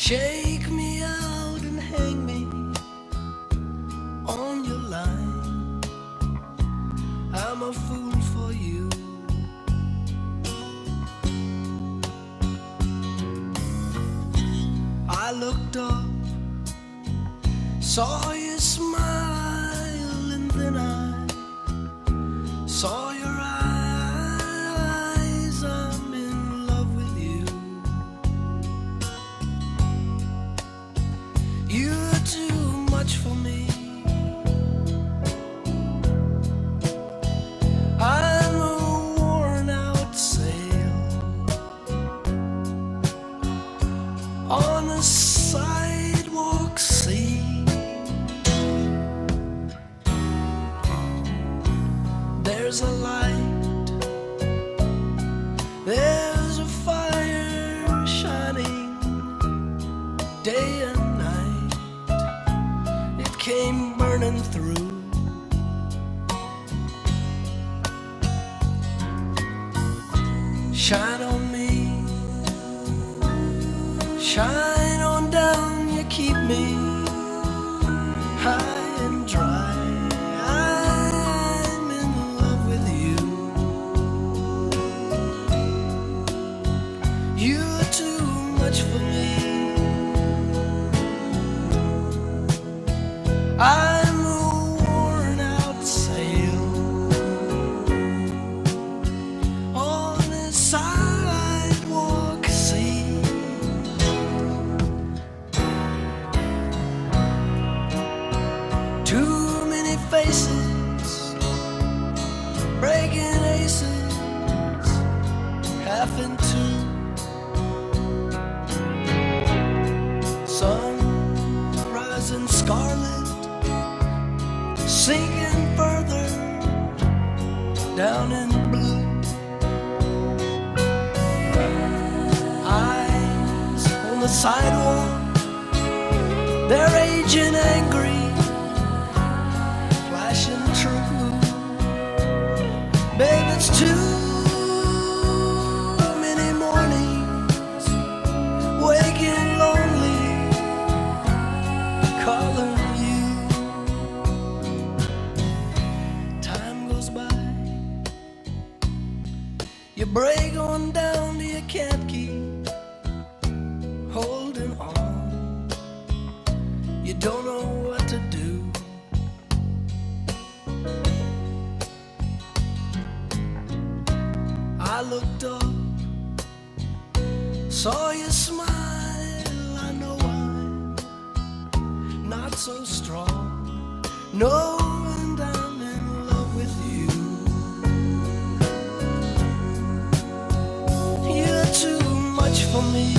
Shake me out and hang me on your line. I'm a fool for you. I looked up, saw you smile, and then I saw your eyes. I'm in love with you. You're too much for me. I'm a worn out sail on a sidewalk sea. There's a light, there's a fire shining day and night. It came burning through. Shine on me, shine on down, you keep me high and dry. I'm in love with you. You're too much for me. I'm a worn out sail on a sidewalk sea. Too many faces, breaking aces, half in two. Sun rising scarlet, sinking further down in blue. Eyes on the sidewalk, they're aging angry, flashing true. Babe, it's too many mornings waking lonely, calling you. Time goes by, you break on down, you can't keep holding on. You don't know what to do. I looked up, saw you smile. I know I'm not so strong. No, and I'm in love with you. You're too much for me.